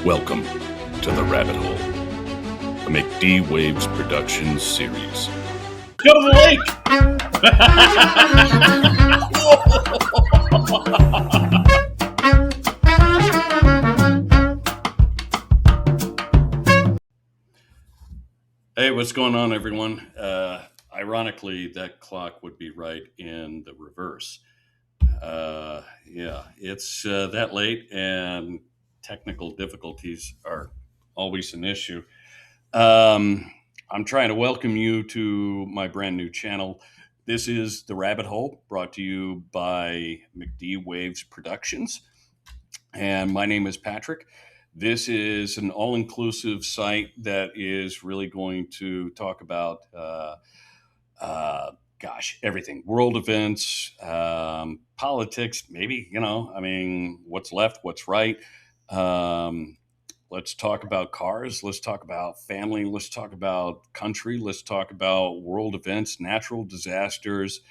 Welcome to The Rabbit Hole, a McD Waves Productions series. Go to the lake! Hey, what's going on, everyone? Ironically, that clock would be right in the reverse. It's that late, and technical difficulties are always an issue. I'm trying to welcome you to my brand new channel. This is The Rabbit Hole, brought to you by McD Waves Productions. And my name is Patrick. This is an all inclusive site that is really going to talk about, everything, world events, politics, maybe, what's left, what's right. Let's talk about cars. Let's talk about family. Let's talk about country. Let's talk about world events, natural disasters,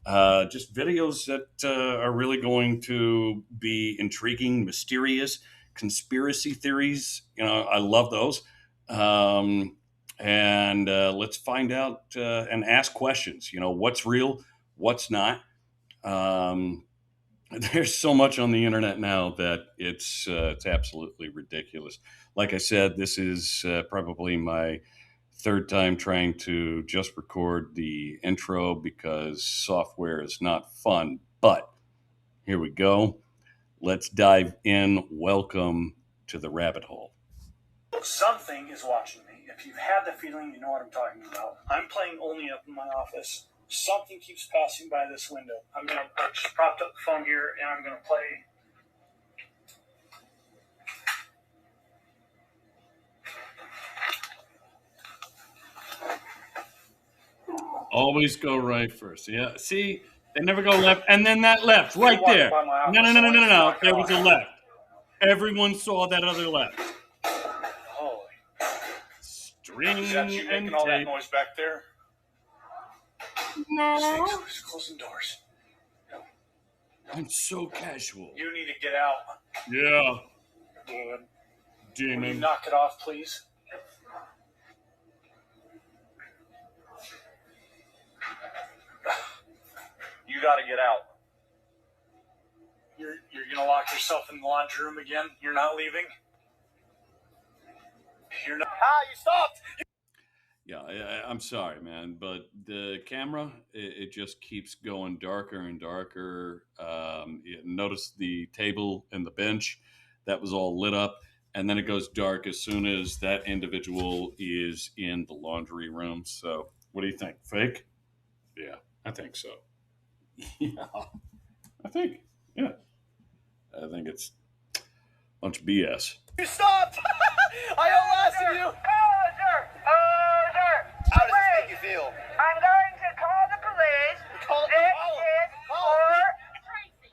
just videos that are really going to be intriguing, mysterious, conspiracy theories. I love those. And let's find out and ask questions. What's real, what's not. There's so much on the internet now that it's absolutely ridiculous. Like I said, this is probably my third time trying to just record the intro because software is not fun. But here we go. Let's dive in. Welcome to The Rabbit Hole. Something is watching me. If you've had the feeling, you know what I'm talking about. I'm playing only up in my office. Something keeps passing by this window. I just propped up the phone here, and I'm going to play. Always go right first. Yeah. See, they never go left. And then that left right there. No. There was a left. Everyone saw that other left. Holy. String Is that you and making all that tape. noise back there? No. Just closing doors. I'm so casual. You need to get out. Yeah. Will Demon. you knock it off, please? You got to get out. You're going to lock yourself in the laundry room again? You're not leaving? You're not. You stopped! Yeah, I'm sorry, man, but the camera, it just keeps going darker and darker. Notice the table and the bench, that was all lit up, and then it goes dark as soon as that individual is in the laundry room. So what do you think? Fake? Yeah, I think so. Yeah, I think it's a bunch of BS. You stopped! I outlasted you! Sir! How does this make you feel? I'm going to call the police.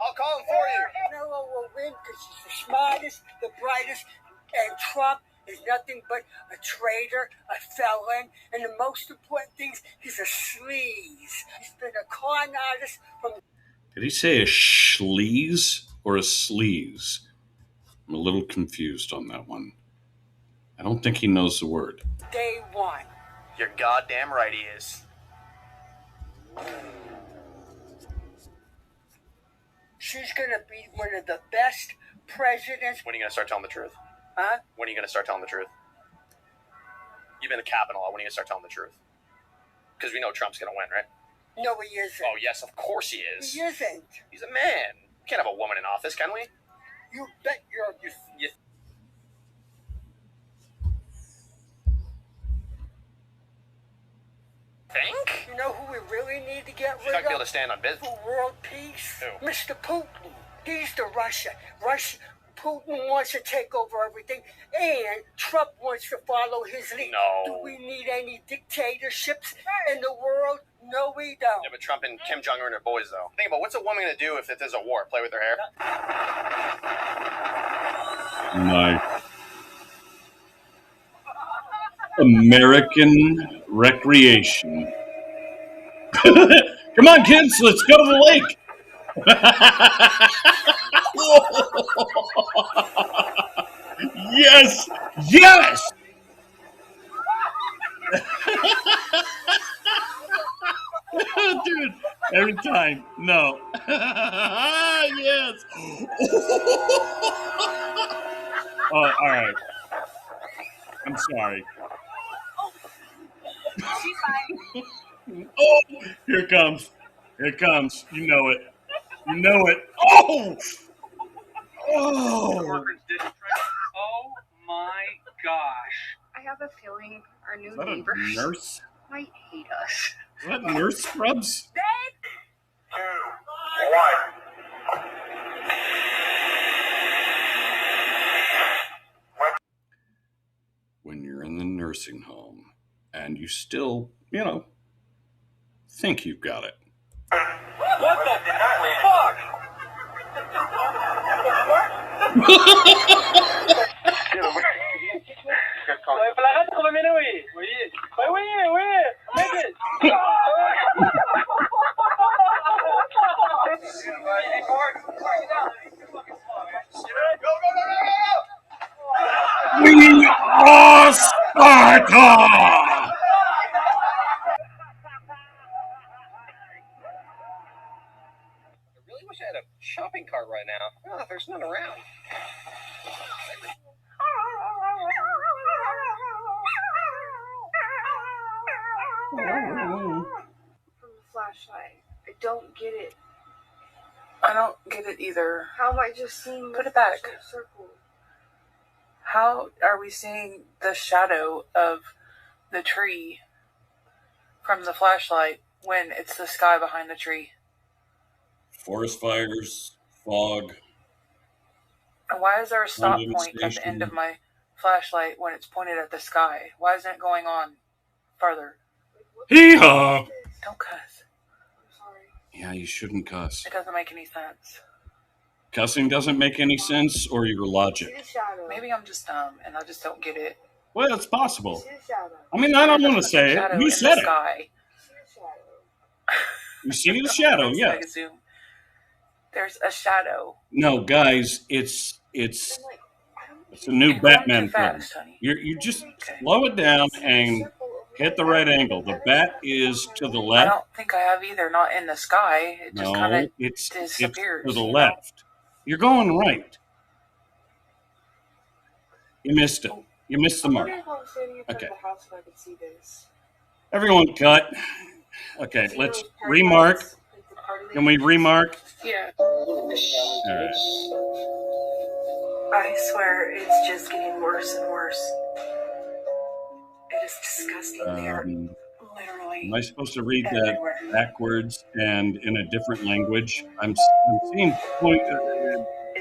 I'll call him for you. Noah will win because he's the smartest, the brightest, and Trump is nothing but a traitor, a felon, and the most important thing is he's a sleaze. He's been a con artist from... Did he say a sleaze or a sleaze? I'm a little confused on that one. I don't think he knows the word. day one. You're goddamn right he is. She's going to be one of the best presidents. When are you going to start telling the truth? Huh? When are you going to start telling the truth? You've been in the Capitol. When are you going to start telling the truth? Because we know Trump's going to win, right? No, he isn't. Oh, yes, of course he is. He isn't. He's a man. We can't have a woman in office, can we? You bet you're... You think? You know who we really need to get She's not rid going to be able of to stand on business. for world peace? Who? Mr. Putin. He's the Russia. Putin wants to take over everything, and Trump wants to follow his lead. No. Do we need any dictatorships in the world? No, we don't. Yeah, but Trump and Kim Jong-un are boys, though. Think about what's a woman going to do if there's a war? Play with her hair? Nice. American recreation. Come on, kids, let's go to the lake. Yes! Yes! Dude, every time. No. Yes. Oh, all right. I'm sorry. She's fine. Oh, here it comes. Here it comes. You know it. You know it. Oh! Oh! Oh my gosh. I have a feeling our new Is that a neighbors nurse? might hate us. Is that nurse scrubs? 2, 1. When you're in the nursing home and you still, think you've got it. What the fuck? Ouais, faut l'arrêter de revenir, oui. Oui. Ben oui, oui. Maybe. We are Sparta! I really wish I had a shopping cart right now. Oh, there's none around. From the flashlight. I don't get it. I don't get it either. How am I just seeing Put the it back. flashlight circle? How are we seeing the shadow of the tree from the flashlight when it's the sky behind the tree? Forest fires, fog. And why is there a stop London point at the station. end of my flashlight when it's pointed at the sky? Why isn't it going on farther? Hee-haw! Don't cuss. I'm sorry. Yeah, you shouldn't cuss. It doesn't make any sense. Cussing doesn't make any sense, or your See logic. the shadow. Maybe I'm just dumb and I just don't get it. Well, it's possible. See the shadow. I mean, I don't want to There's a say it. shadow You in said the it. sky. See the shadow. You see the shadow, So yeah. I can zoom. There's a shadow. No, guys, it's I'm like, I don't a new You're going Batman too film. fast, honey. You just Okay. slow it down see the and circle over hit the there. right angle. The bat is to the I left. don't think I have either. Not in the sky. It just kind No, of it's to disappears. the you know? left. You're going right. You missed it. You missed the I mark. wonder if I was standing in front Okay. of the house if I could see this. Everyone cut. Okay, See let's those party remark. lights? Like the party Can we lights? remark? Yeah. All right. I swear it's just getting worse and worse. It is disgusting there. Literally Am I supposed to read that everywhere. backwards and in a different language? I'm seeing It's just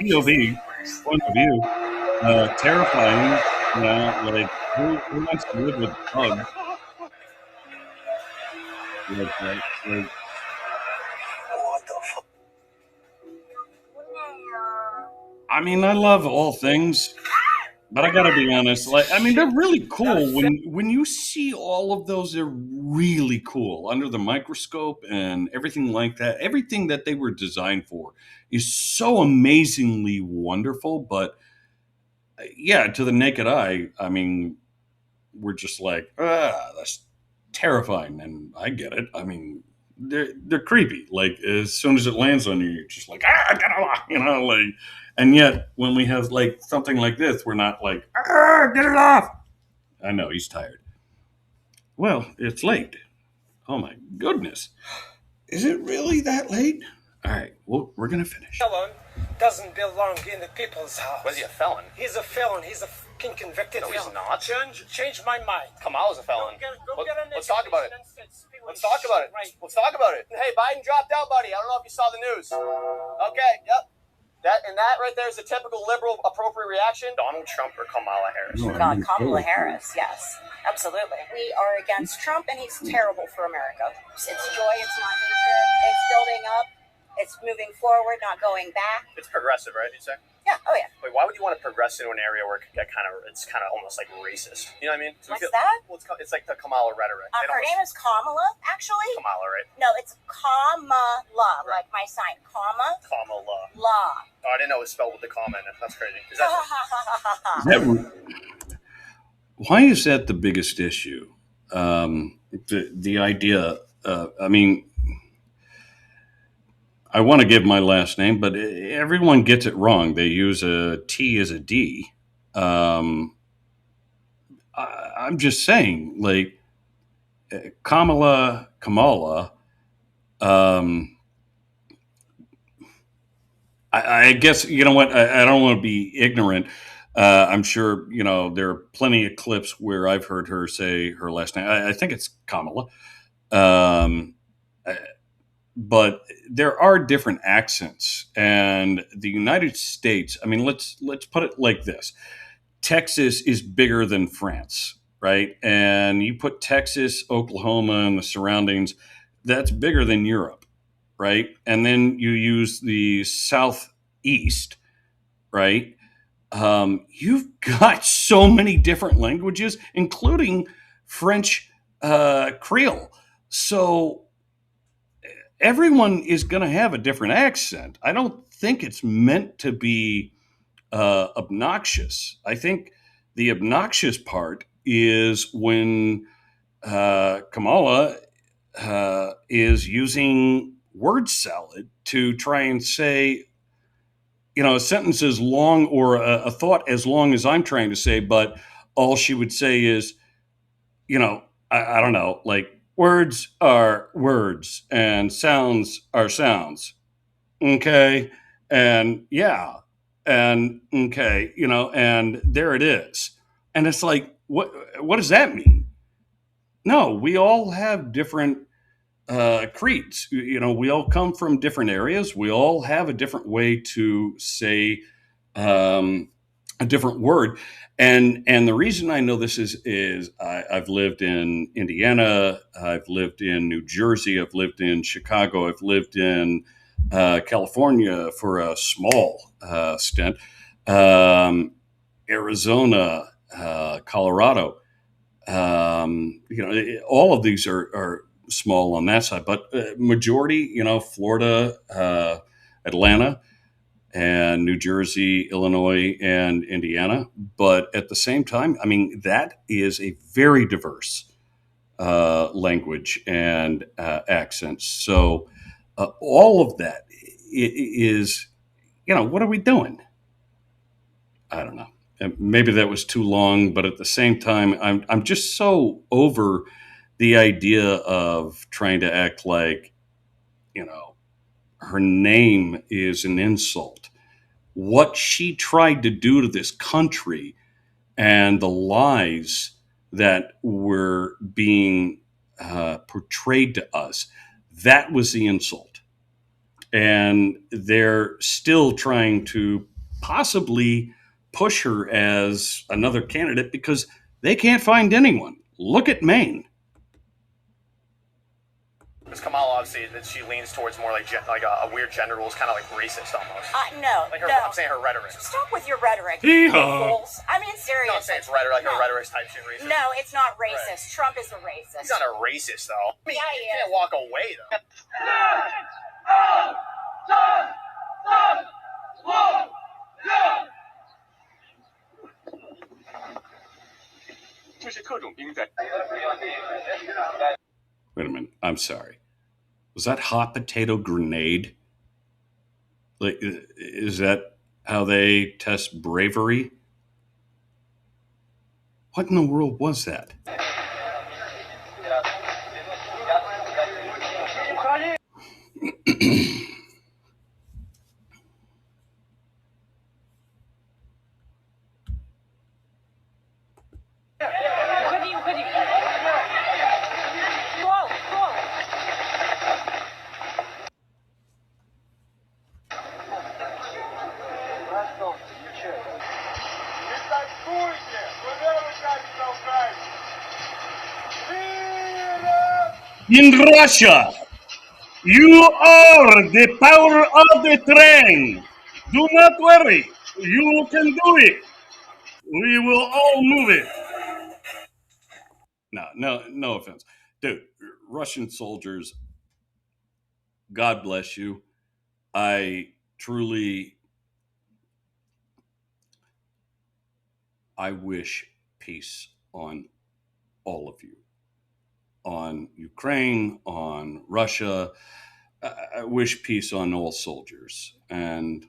POV, getting worse. point of view, terrifying. Like who wants to live with bugs? Like that. Like, I mean, I love all things, but I gotta be honest. Like, I mean, they're really cool. When you see all of those, they're really cool under the microscope and everything like that. Everything that they were designed for is so amazingly wonderful. But yeah, to the naked eye, I mean, we're just like, that's terrifying, and I get it. I mean, they're creepy. Like as soon as it lands on you, you're just like, get off, like. And yet, when we have like something like this, we're not like, get it off. I know he's tired. Well, it's late. Oh my goodness, is it really that late? All right, well, we're gonna finish. Felon doesn't belong in the people's house. Was he a felon? He's a felon. He's a fucking convicted No, he's felon. not. Change my mind. Kamala's a felon. Go get an Let's talk about it. education and speak Let's with talk about it. right. Let's talk about it. Hey, Biden dropped out, buddy. I don't know if you saw the news. Okay, yep. That right there is a typical liberal appropriate reaction. Donald Trump or Kamala Harris? Kamala Harris, yes, absolutely. We are against Trump, and he's terrible for America. It's joy, it's not hatred. It's building up. It's moving forward, not going back. It's progressive, right? You say? Yeah. Oh yeah. Wait, why would you want to progress into an area where it could get it's kind of almost like racist? You know what I mean? So What's that? Well, it's like the Kamala rhetoric. Her name is Kamala, actually. Kamala, right? No, it's Kamala, like my sign. Kamala. Kamala. La. Oh, it didn't know it was spelled with the comma in it. That's crazy. Is that, why is that the biggest issue? The idea, I mean, I want to give my last name, but everyone gets it wrong. They use a T as a D. I'm just saying, like, Kamala. I guess, you know what? I don't want to be ignorant. I'm sure, there are plenty of clips where I've heard her say her last name. I think it's Kamala. Um, but there are different accents, and the United States, I mean, let's put it like this. Texas is bigger than France, right? And you put Texas, Oklahoma, and the surroundings, that's bigger than Europe, right? And then you use the Southeast, right? You've got so many different languages, including French Creole. So everyone is going to have a different accent. I don't think it's meant to be obnoxious. I think the obnoxious part is when Kamala is using word salad to try and say, a sentence as long or a thought as long as I'm trying to say, but all she would say is, I don't know, like, words are words and sounds are sounds. Okay. And yeah. And okay, and there it is. And it's like, what does that mean? No, we all have different creeds. We all come from different areas. We all have a different way to say a different word. And the reason I know this is I've lived in Indiana, I've lived in New Jersey, I've lived in Chicago, I've lived in California for a small stint, Arizona, Colorado. All of these are small on that side, but majority, Florida, Atlanta, and New Jersey, Illinois, and Indiana. But at the same time, I mean, that is a very diverse language and accents. So all of that is, what are we doing? I don't know. Maybe that was too long, but at the same time, I'm just so over the idea of trying to act like, her name is an insult. What she tried to do to this country and the lies that were being portrayed to us, that was the insult. And they're still trying to possibly push her as another candidate because they can't find anyone. Look at Maine. Because Kamala, obviously, that she leans towards more like a weird gender rules, kind of like racist almost. No, like her, no. I'm saying her rhetoric. Stop with your rhetoric. Fools. I mean, seriously. No, I'm saying it's rhetoric, like her rhetoric type shit racist. No, it's not racist. Right. Trump is a racist. He's not a racist, though. I mean, yeah, he can't walk away, though. Wait a minute. I'm sorry. Was that hot potato grenade? Like, is that how they test bravery? What in the world was that? In Russia, you are the power of the train. Do not worry. You can do it. We will all move it. No offense. Dude, Russian soldiers, God bless you. I truly I wish peace on all of you, on Ukraine, on Russia. I wish peace on all soldiers. And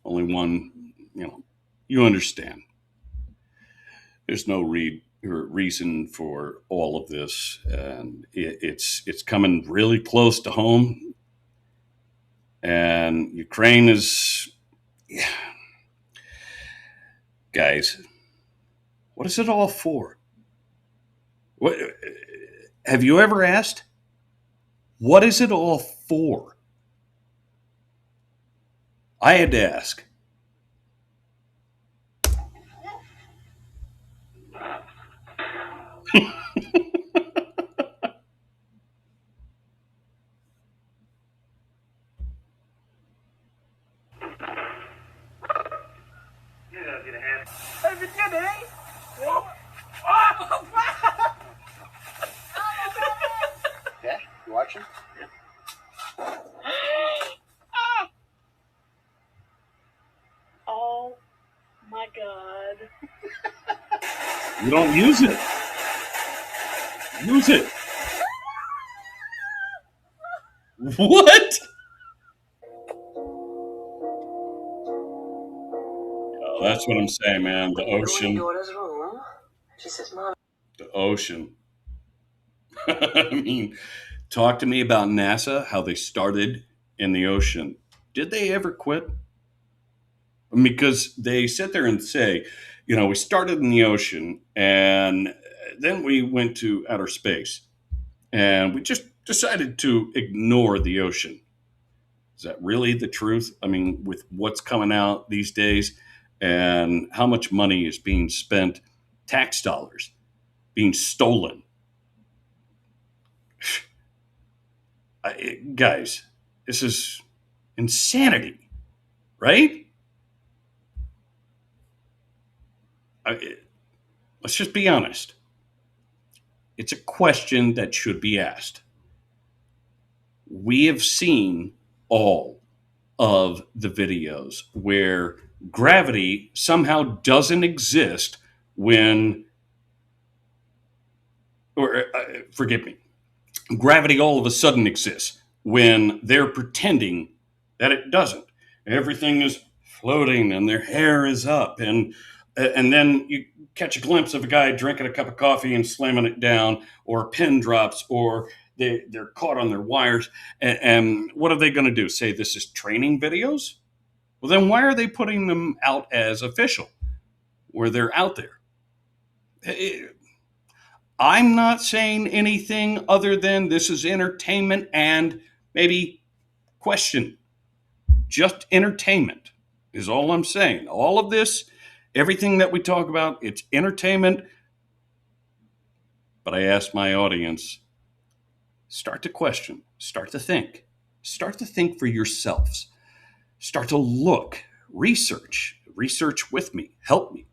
only one, you understand. There's no reason for all of this, and it's coming really close to home. And Ukraine is, guys, what is it all for? What have you ever asked? What is it all for? I had to ask. Yeah, you watching? Oh my god. You don't use it. Use it. What? Oh, that's what I'm saying, man. The ocean. She says, Mom. The ocean. I mean, talk to me about NASA, how they started in the ocean. Did they ever quit? Because they sit there and say, we started in the ocean and then we went to outer space and we just decided to ignore the ocean. Is that really the truth? I mean, with what's coming out these days and how much money is being spent, tax dollars being stolen. Guys, this is insanity, right? Let's just be honest. It's a question that should be asked. We have seen all of the videos where gravity somehow doesn't exist when, forgive me, gravity all of a sudden exists when they're pretending that it doesn't. Everything is floating and their hair is up, and then you catch a glimpse of a guy drinking a cup of coffee and slamming it down, or a pin drops, or they're caught on their wires. And what are they going to do? Say this is training videos? Well, then why are they putting them out as official, where they're out there? I'm not saying anything other than this is entertainment and maybe question. Just entertainment is all I'm saying. All of this, everything that we talk about, it's entertainment. But I ask my audience, start to question, start to think for yourselves. Start to look, research with me, help me.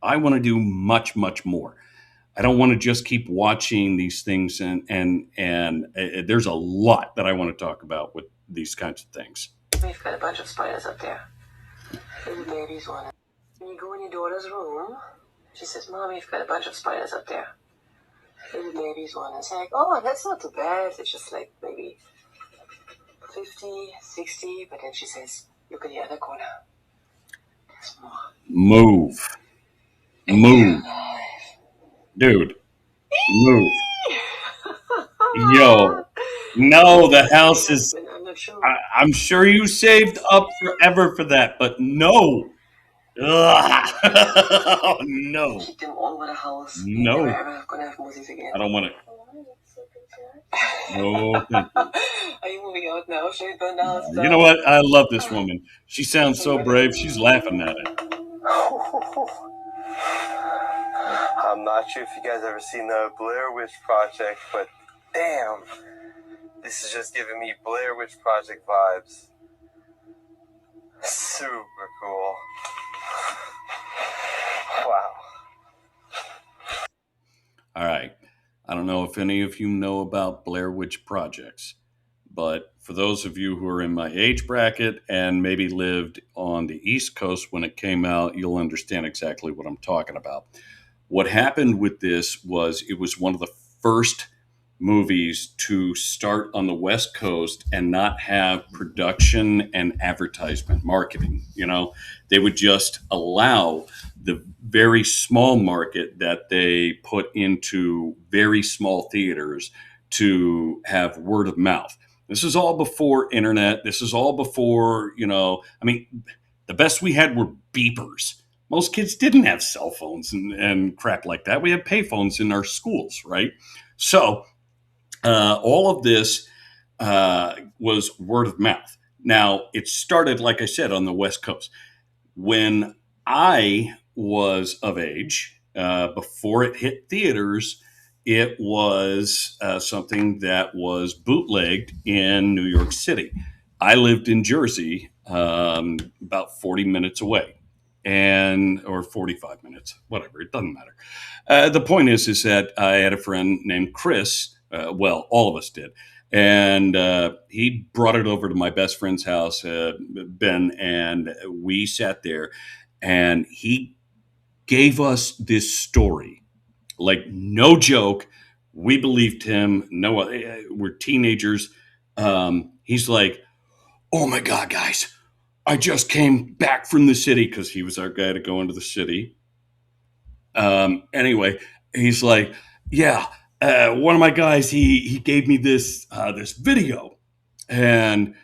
I want to do much, much more. I don't want to just keep watching these things, and there's a lot that I want to talk about with these kinds of things. We've got a bunch of spiders up there. Little babies want it. When you go in your daughter's room, she says, Mom, we've got a bunch of spiders up there. Little babies want it. It's like, oh, that's not too bad. It's just like maybe 50, 60. But then she says, look at the other corner. There's more. Move. Dude, move. Yo, no, the house is. I'm sure you saved up forever for that, but no. No. Keep them all over the house. No. Never ever gonna have Moses again. I don't want it. No. Are you moving out now? Should we burn the house down? You know what? I love this woman. She sounds so brave. She's laughing at it. I'm not sure if you guys ever seen the Blair Witch Project, but damn, this is just giving me Blair Witch Project vibes. Super cool. Wow. All right. I don't know if any of you know about Blair Witch Projects, but for those of you who are in my age bracket and maybe lived on the East Coast when it came out, you'll understand exactly what I'm talking about. What happened with this was it was one of the first movies to start on the West Coast and not have production and advertisement marketing. You know, they would just allow the very small market that they put into very small theaters to have word of mouth. This is all before internet. This is all before, I mean, the best we had were beepers. Most kids didn't have cell phones and crap like that. We had payphones in our schools, right? So all of this was word of mouth. Now, it started, like I said, on the West Coast. When I was of age, before it hit theaters, it was something that was bootlegged in New York City. I lived in Jersey, about 40 minutes away, or 45 minutes, whatever, it doesn't matter. The point is that I had a friend named Chris. Well, all of us did. And he brought it over to my best friend's house, Ben, and we sat there, and he gave us this story. Like, no joke. We believed him. No, we're teenagers. He's like, "Oh my God, guys, I just came back from the city," because he was our guy to go into the city. Anyway, he's like, "Yeah, one of my guys, he gave me this video, and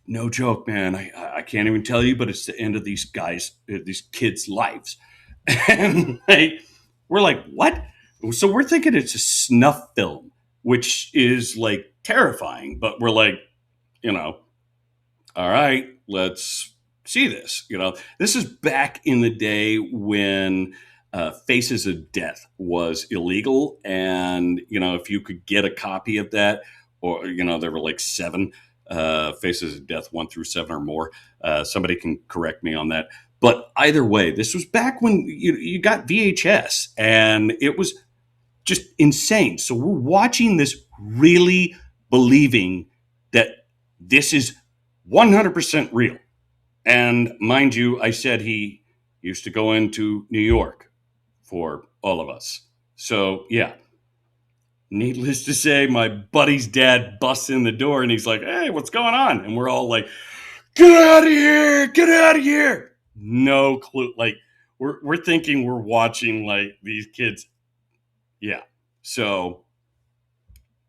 no joke, man, I can't even tell you, but it's the end of these kids' lives." And we're like, "What?" So we're thinking it's a snuff film, which is like terrifying, but we're like, all right, let's see this. This is back in the day when Faces of Death was illegal. And, if you could get a copy of that, or, there were like 7 Faces of Death, 1 through 7 or more. Somebody can correct me on that. But either way, this was back when you got VHS, and it was just insane. So we're watching this, really believing that this is 100% real. And mind you, I said he used to go into New York for all of us. So yeah, needless to say, my buddy's dad busts in the door and he's like, "Hey, what's going on?" And we're all like, "Get out of here, get out of here." No clue. Like, we're thinking we're watching like these kids. Yeah. So,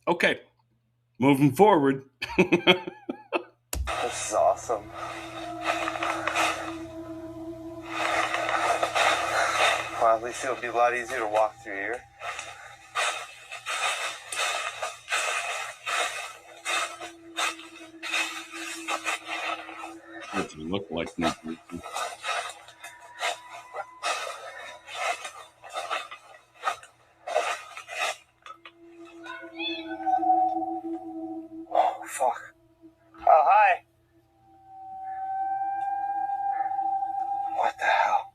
okay, moving forward. This is awesome. Well, at least it'll be a lot easier to walk through here. What you look like. Oh, fuck. Oh, hi. What the hell?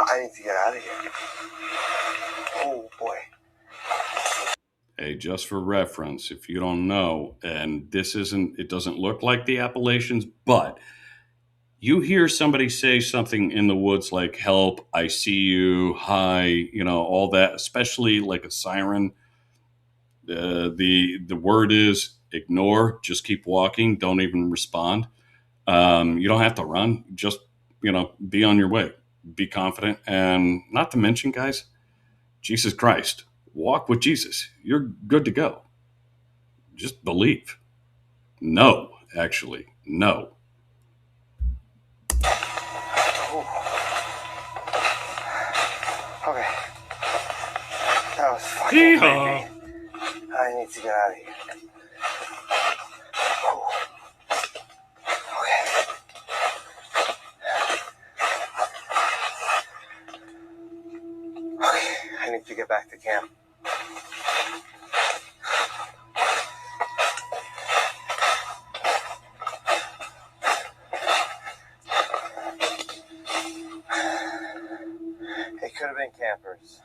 I need to get out of here. Oh, boy. Hey, just for reference, if you don't know, and it doesn't look like the Appalachians, but you hear somebody say something in the woods like, "Help, I see you, hi," all that, especially like a siren. The word is ignore, just keep walking, don't even respond. You don't have to run, just, be on your way, be confident. And not to mention, guys, Jesus Christ, walk with Jesus. You're good to go. Just believe. No, actually, no. Okay. That was fucking creepy. I need to get out of here. Okay, I need to get back to camp. It could have been campers,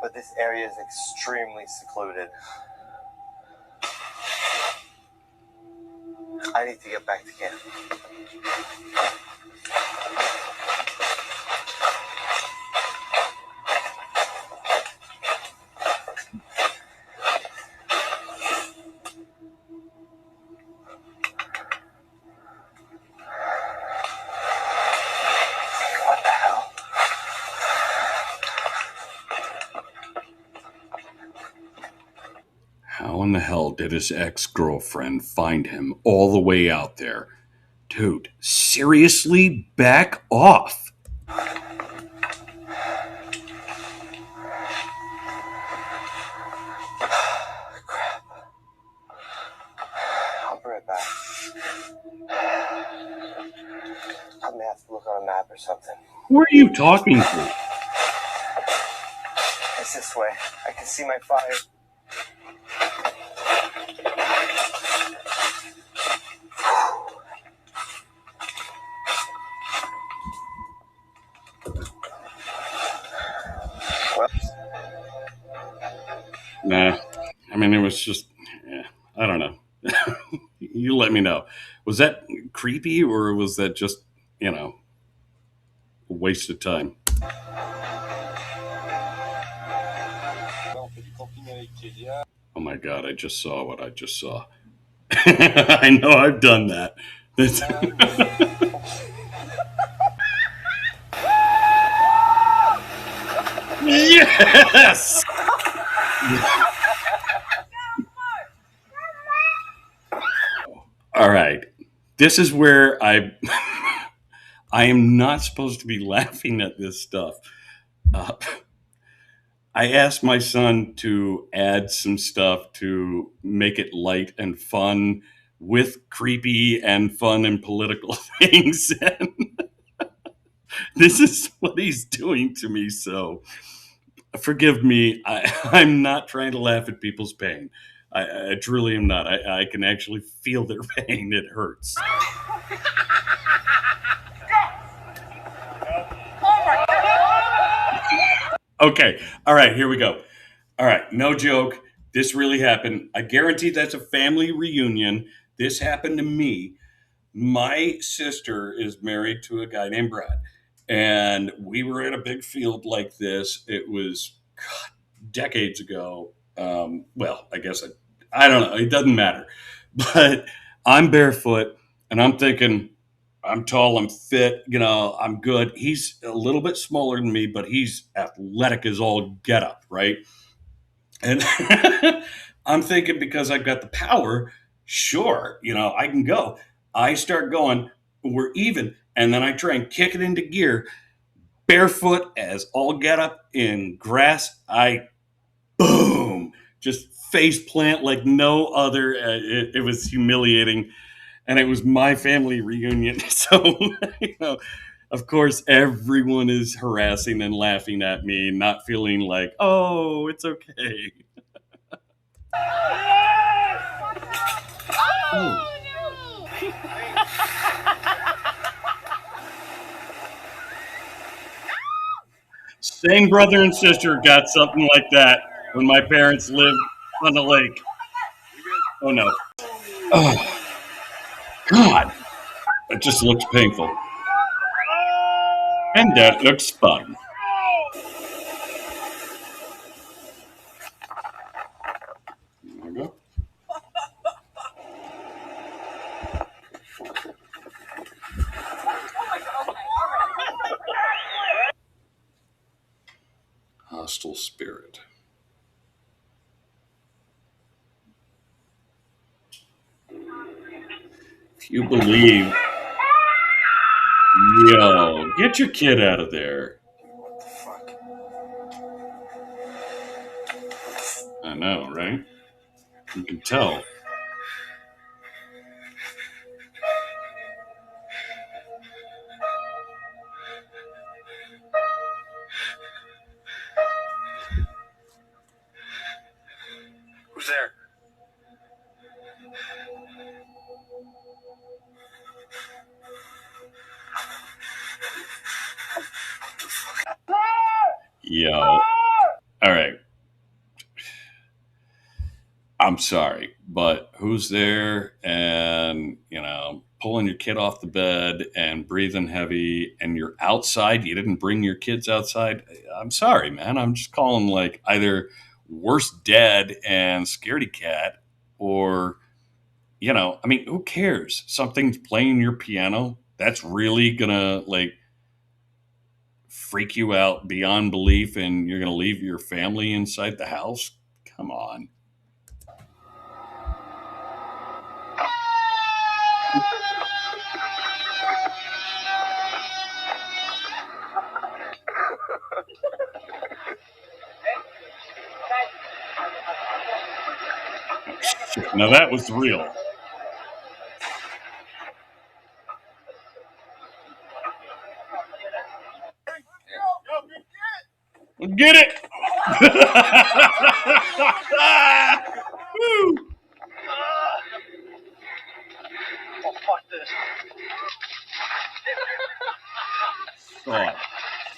but this this area is extremely secluded. I need to get back to camp. How in the hell did his ex-girlfriend find him all the way out there? Dude, seriously? Back off. I'll be right back. I may have to look on a map or something. Who are you talking to? It's this way. I can see my fire. Nah, I mean, it was just, I don't know. You let me know. Was that creepy or was that just, a waste of time? Oh my God, I just saw what I just saw. I know I've done that. Yes! All right. This is where I am not supposed to be laughing at this stuff. I asked my son to add some stuff to make it light and fun with creepy and fun and political things. And this is what he's doing to me. So forgive me. I'm not trying to laugh at people's pain. I truly am not. I can actually feel their pain. It hurts. Okay. All right. Here we go. All right. No joke. This really happened. I guarantee that's a family reunion. This happened to me. My sister is married to a guy named Brad. And we were in a big field like this. It was decades ago. Well, I guess I don't know. It doesn't matter. But I'm barefoot and I'm thinking, I'm tall, I'm fit, I'm good. He's a little bit smaller than me, but he's athletic as all get up, right? And I'm thinking because I've got the power, sure, I can go. I start going, we're even, and then I try and kick it into gear, barefoot as all get up in grass. I boom, just face plant like no other. It was humiliating. And it was my family reunion. So, of course, everyone is harassing and laughing at me, not feeling like, oh, it's okay. Oh. Same brother and sister got something like that when my parents lived on the lake. Oh, no. Oh, God. It just looks painful. And that looks fun. There we go. Hostile spirit. If you believe, yo, get your kid out of there. What the fuck? I know, right? You can tell. Who's there? Yo. All right. I'm sorry, but who's there and, pulling your kid off the bed and breathing heavy and you're outside? You didn't bring your kids outside. I'm sorry, man. I'm just calling like either worst dad and scaredy cat or, who cares? Something's playing your piano. That's really gonna like freak you out beyond belief and you're gonna leave your family inside the house. Come on. Now that was real. Get it! Woo!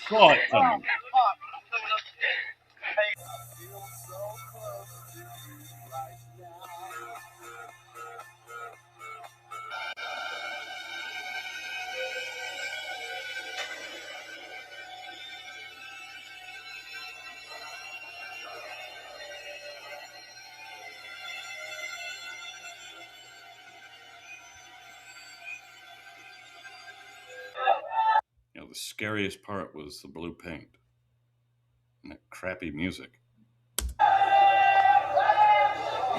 Saw it coming. The scariest part was the blue paint and that crappy music.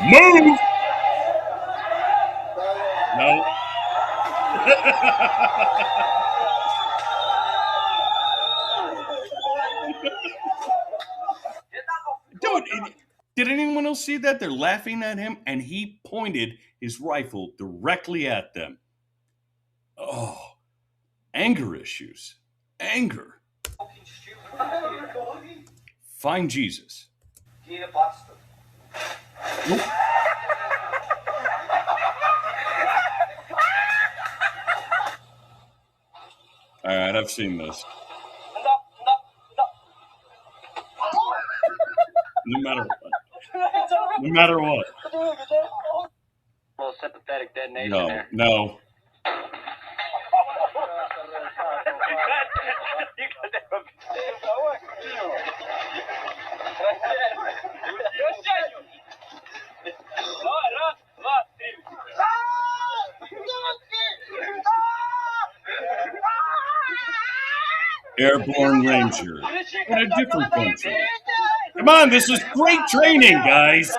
Move! No. Dude, did anyone else see that? They're laughing at him, and he pointed his rifle directly at them. Oh, anger issues. Anger. Find Jesus. Nope. All right, I've seen this. No matter what. No matter what. A little sympathetic detonation there. No. Airborne Ranger in a different country. Come on, this is great training, guys.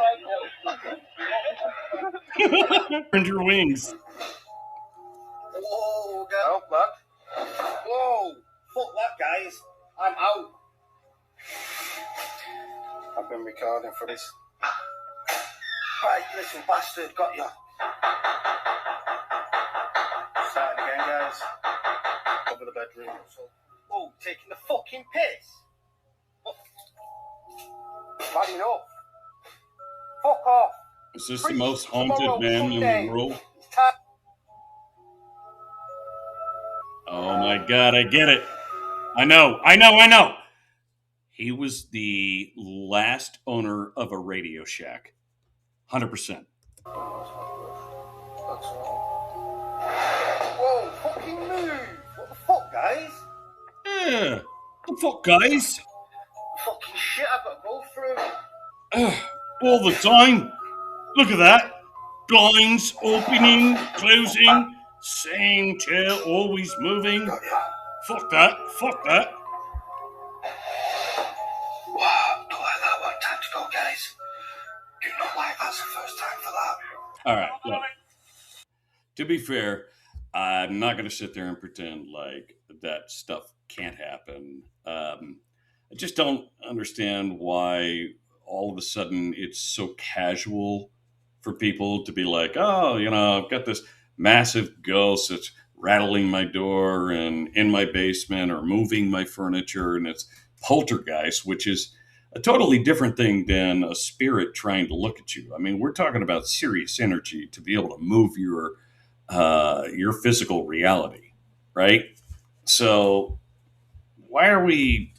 Earned your wings. Whoa, go, look. Whoa, fuck that, guys. I'm out. I've been recording for this. Right, listen, bastard, got you. Starting again, guys. Over the bedroom. So, whoa, taking the fucking piss. Bad enough. Fuck off. Is this the most haunted man in the world? Oh my God, I get it. I know. He was the last owner of a Radio Shack. 100%. Whoa, fucking move. What the fuck, guys? Yeah. The fuck, guys? Fucking shit I've got to go through. All the time. Look at that. Blinds opening, closing, same chair always moving. Fuck that. Wow, don't like that one. Time to go, guys. Do not like that's the first time for that. All right, look. To be fair, I'm not going to sit there and pretend like that stuff can't happen. I just don't understand why all of a sudden it's so casual for people to be like, oh, I've got this massive ghost that's rattling my door and in my basement or moving my furniture, and it's poltergeist, which is a totally different thing than a spirit trying to look at you. I mean, we're talking about serious energy to be able to move your physical reality, right? So why are we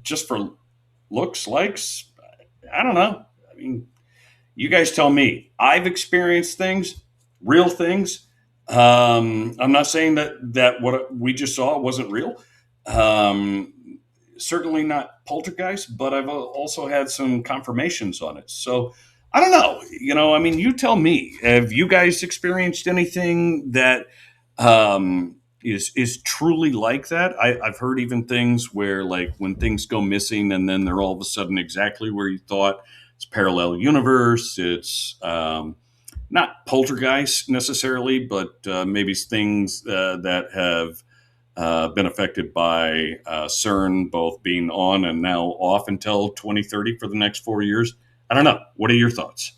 just for looks, likes? I don't know. I mean, You guys tell me. I've experienced things, real things. I'm not saying that what we just saw wasn't real. Um, Certainly not poltergeist, but I've also had some confirmations on it. So I don't know. I mean, you tell me. Have you guys experienced anything that is truly like that? I've heard even things where, like, when things go missing and then they're all of a sudden exactly where you thought. It's parallel universe. It's not poltergeist necessarily, but maybe things that have been affected by CERN both being on and now off until 2030 for the next 4 years. I don't know. What are your thoughts?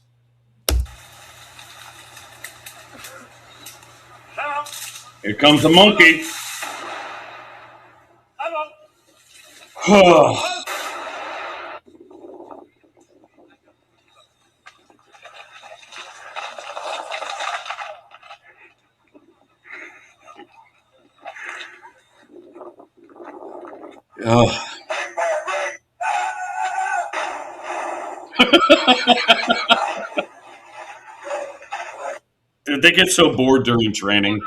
Here comes the monkey. Oh. Did they get so bored during training?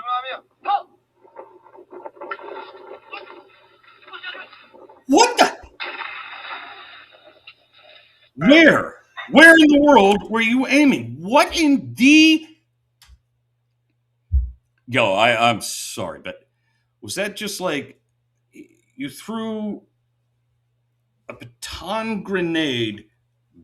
What the? Where? Where in the world were you aiming? What in the? Yo, I'm sorry, but was that just like you threw a baton grenade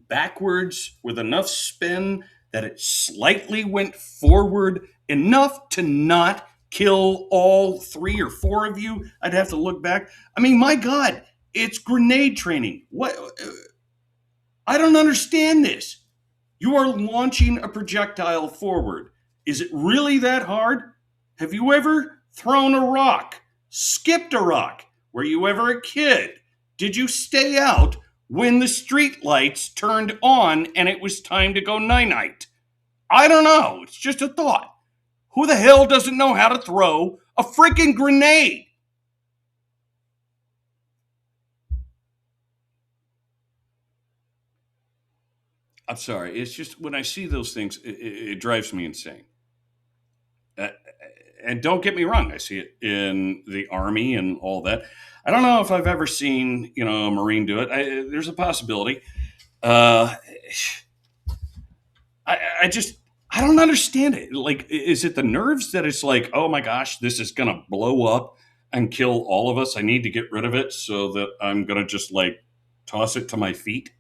backwards with enough spin that it slightly went forward enough to not kill all 3 or 4 of you? I'd have to look back. I mean, my God, it's grenade training. What? I don't understand this. You are launching a projectile forward. Is it really that hard? Have you ever thrown a rock? Skipped a rock? Were you ever a kid? Did you stay out when the street lights turned on and it was time to go night-night? I don't know. It's just a thought. Who the hell doesn't know how to throw a freaking grenade? I'm sorry. It's just when I see those things, it drives me insane. Uh, and don't get me wrong, I see it in the Army and all that. I don't know if I've ever seen, a Marine do it. There's a possibility. Uh, I just, I don't understand it. Like, is it the nerves that it's like, oh my gosh, this is going to blow up and kill all of us? I need to get rid of it so that I'm going to just like toss it to my feet?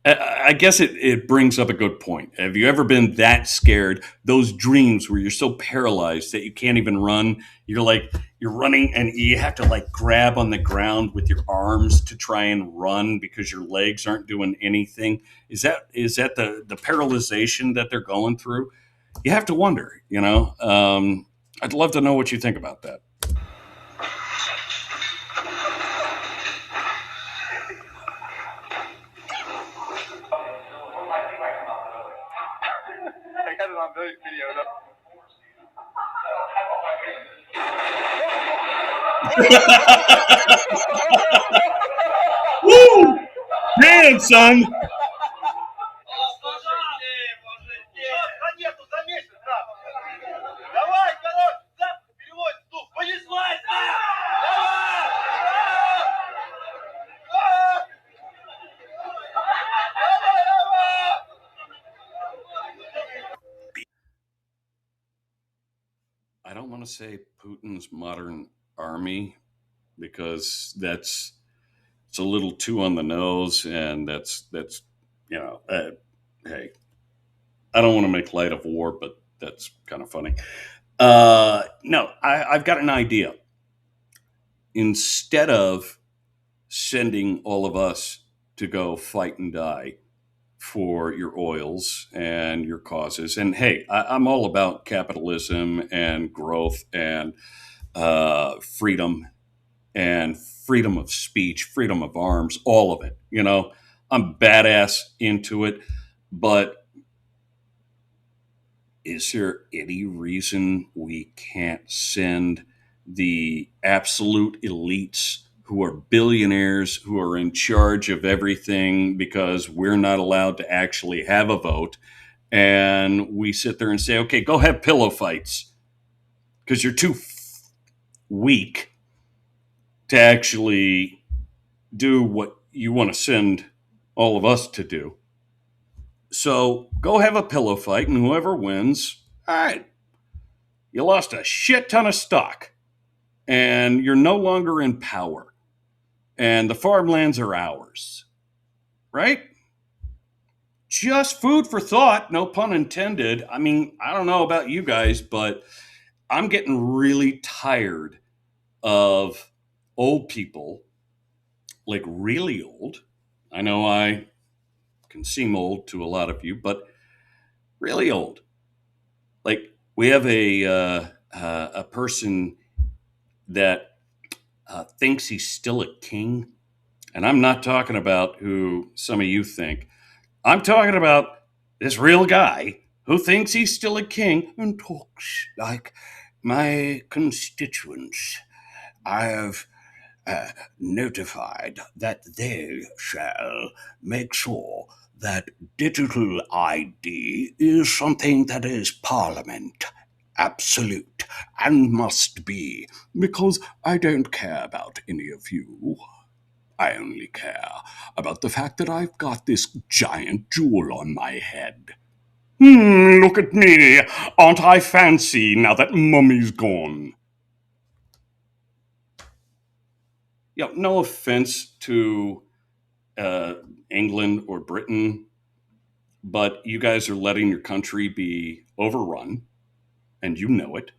I guess it brings up a good point. Have you ever been that scared? Those dreams where you're so paralyzed that you can't even run. You're running and you have to like grab on the ground with your arms to try and run because your legs aren't doing anything. Is that the paralyzation that they're going through? You have to wonder. I'd love to know what you think about that. Woo! Man, son. I don't want to say Putin's modern army because it's a little too on the nose, and that's you know, uh, hey, I don't want to make light of war, but that's kind of funny. No, I've got an idea. Instead of sending all of us to go fight and die for your oils and your causes, and hey, I'm all about capitalism and growth and freedom and freedom of speech, freedom of arms, all of it. I'm badass into it, but is there any reason we can't send the absolute elites who are billionaires, who are in charge of everything because we're not allowed to actually have a vote. And we sit there and say, okay, go have pillow fights because you're too weak to actually do what you want to send all of us to do. So go have a pillow fight, and whoever wins, all right, you lost a shit ton of stock, and you're no longer in power, and the farmlands are ours, right? Just food for thought, no pun intended. I mean, I don't know about you guys, but I'm getting really tired of old people, like really old. I know I can seem old to a lot of you, but really old. Like we have a person that thinks he's still a king, and I'm not talking about who some of you think. I'm talking about this real guy who thinks he's still a king and talks like my constituents. I have notified that they shall make sure that digital ID is something that is Parliament absolute and must be, because I don't care about any of you. I only care about the fact that I've got this giant jewel on my head. Look at me. Aren't I fancy now that Mummy's gone? No offense to England or Britain, but you guys are letting your country be overrun, and you know it.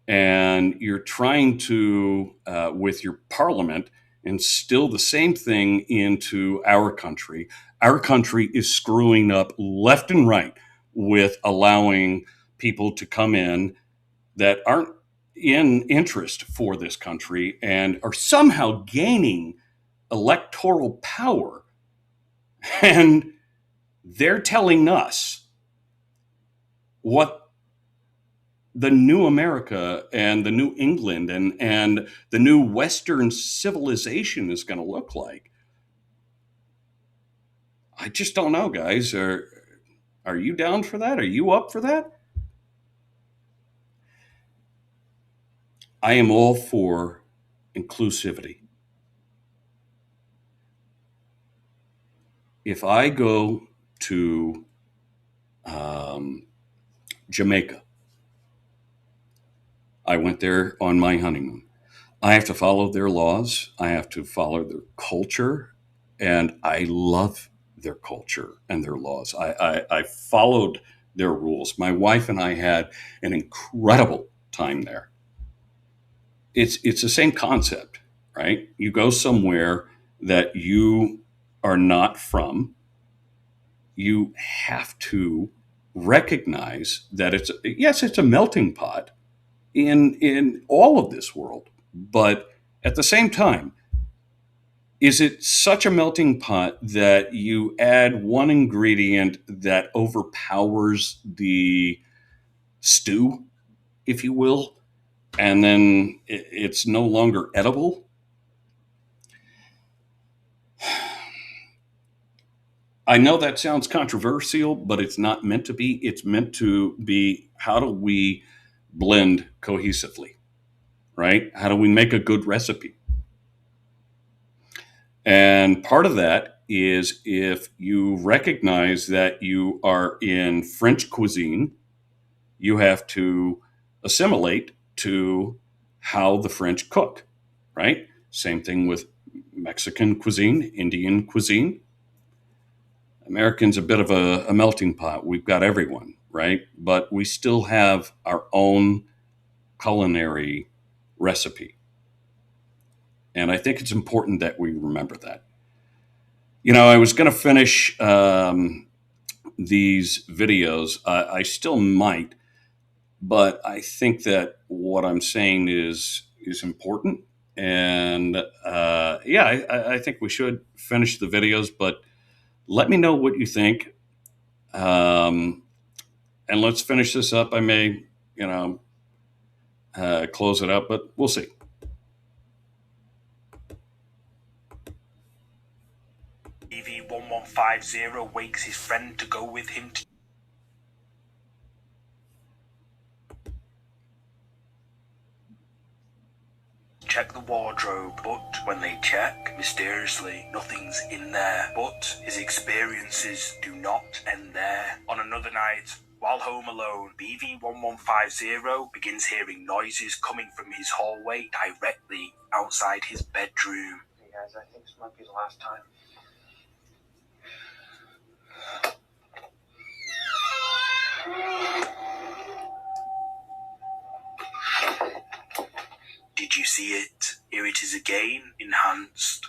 And you're trying to, with your parliament, instill the same thing into our country. Our country is screwing up left and right with allowing people to come in that aren't in interest for this country and are somehow gaining electoral power. And they're telling us what the new America and the new England and the new Western civilization is going to look like. I just don't know, guys. Are you down for that? Are you up for that? I am all for inclusivity. If I go to Jamaica, I went there on my honeymoon. I have to follow their laws. I have to follow their culture. And I love their culture and their laws. I followed their rules. My wife and I had an incredible time there. It's the same concept, right? You go somewhere that you are not from. You have to recognize that it's a melting pot in all of this world. But at the same time, is it such a melting pot that you add one ingredient that overpowers the stew, if you will, and then it's no longer edible? I know that sounds controversial, but it's not meant to be. It's meant to be, how do we blend cohesively, right? How do we make a good recipe? And part of that is if you recognize that you are in French cuisine, you have to assimilate to how the French cook, right? Same thing with Mexican cuisine, Indian cuisine. American's a bit of a melting pot. We've got everyone, right? But we still have our own culinary recipe. And I think it's important that we remember that. I was going to finish these videos. I still might, but I think that what I'm saying is important. And I think we should finish the videos, but let me know what you think. And let's finish this up. I may, close it up, but we'll see. BV1150 wakes his friend to go with him to check the wardrobe, but when they check, mysteriously, nothing's in there. But his experiences do not end there. On another night, while home alone, BV1150 begins hearing noises coming from his hallway directly outside his bedroom. Hey guys, I think this might be the last time. Did you see it? Here it is again, enhanced.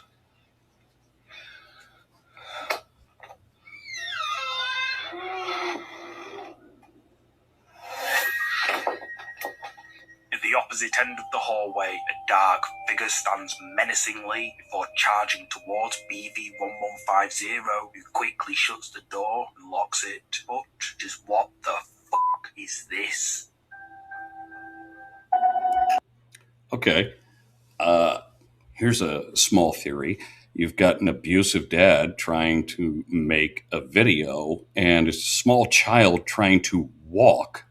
At the opposite end of the hallway, a dark figure stands menacingly before charging towards BV1150, who quickly shuts the door and locks it. But just what the fuck is this? Okay. Here's a small theory. You've got an abusive dad trying to make a video and a small child trying to walk,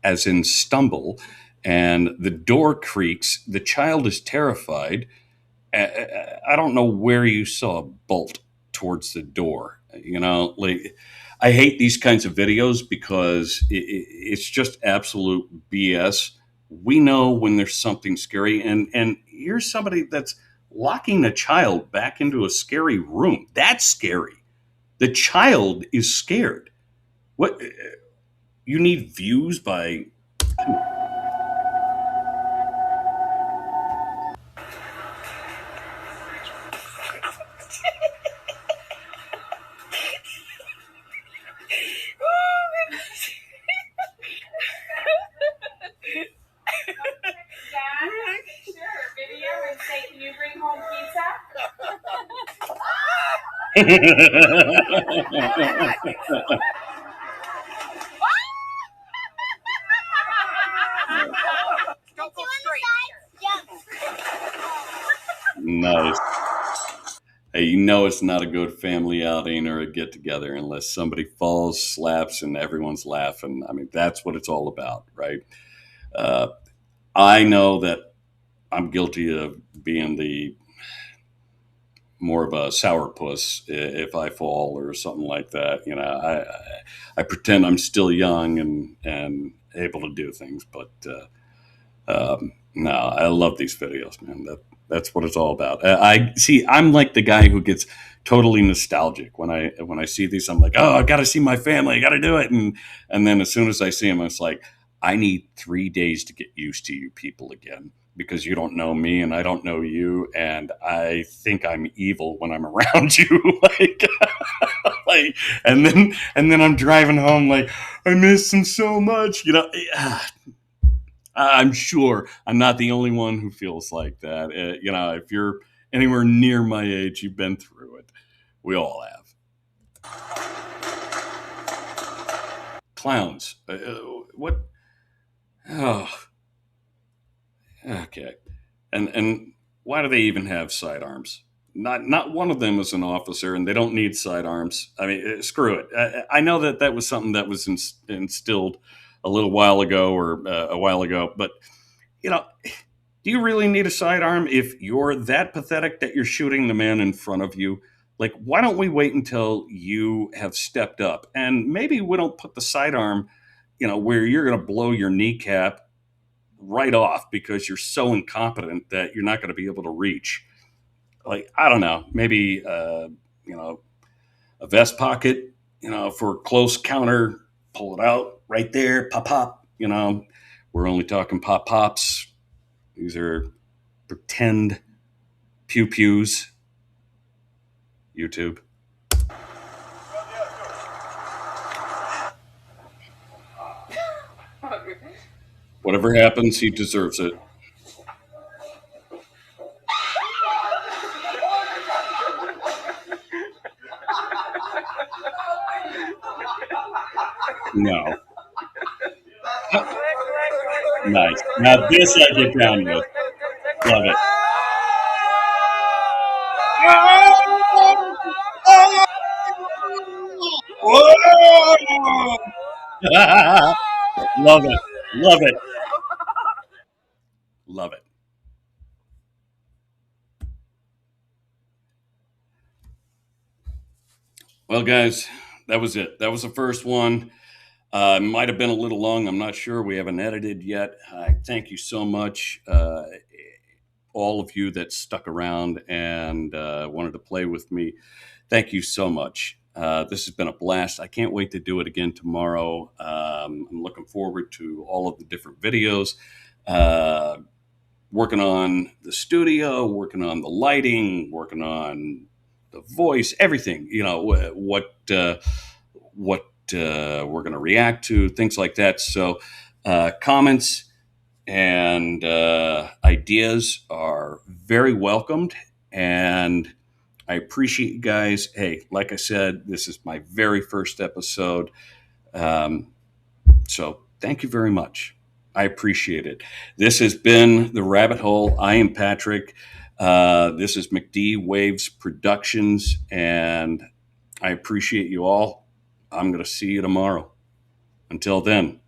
as in stumble, and the door creaks. The child is terrified. I don't know where you saw a bolt towards the door. You know, like, I hate these kinds of videos because it's just absolute BS. We know when there's something scary, and here's somebody that's locking a child back into a scary room. That's scary. The child is scared. What, you need views by... Nice. Hey, you know it's not a good family outing or a get together unless somebody falls, slaps, and everyone's laughing. I mean, that's what it's all about, right? Uh, I know that I'm guilty of being the more of a sourpuss if I fall or something like that. You know, I pretend I'm still young and able to do things, but no, I love these videos, man. That's what it's all about. I see. I'm like the guy who gets totally nostalgic when I see these. I'm like, oh, I got to see my family. I got to do it. And then as soon as I see them, it's like, I need 3 days to get used to you people again, because you don't know me and I don't know you, and I think I'm evil when I'm around you. Like, and then I'm driving home like, I miss them so much. You know. I'm sure I'm not the only one who feels like that. You know, if you're anywhere near my age, you've been through it. We all have. Clowns. What? Oh, okay. And why do they even have sidearms? Not one of them is an officer, and they don't need sidearms. I mean, screw it. I know that was something that was instilled a little while ago or a while ago, but you know, do you really need a sidearm if you're that pathetic that you're shooting the man in front of you? Like, why don't we wait until you have stepped up, and maybe we don't put the sidearm, you know, where you're going to blow your kneecap right off because you're so incompetent that you're not going to be able to reach. Like, I don't know, maybe you know, a vest pocket, you know, for close counter, pull it out right there, pop pop. You know, we're only talking pop pops. These are pretend pew pews. YouTube. Whatever happens, he deserves it. No. Nice. Now this I get down with. Love it. Whoa! Love it. Love it. Love it. Well, guys, that was it. That was the first one. Might have been a little long. I'm not sure. We haven't edited yet. I thank you so much, all of you that stuck around and wanted to play with me. Thank you so much. This has been a blast. I can't wait to do it again tomorrow. I'm looking forward to all of the different videos. Working on the studio, working on the lighting, working on the voice, everything. You know what we're going to react to, things like that. So, comments and ideas are very welcomed, and I appreciate you guys. Hey, like I said, this is my very first episode, so thank you very much. I appreciate it. This has been The Rabbit Hole. I am Patrick. This is McD Waves Productions, and I appreciate you all. I'm going to see you tomorrow. Until then.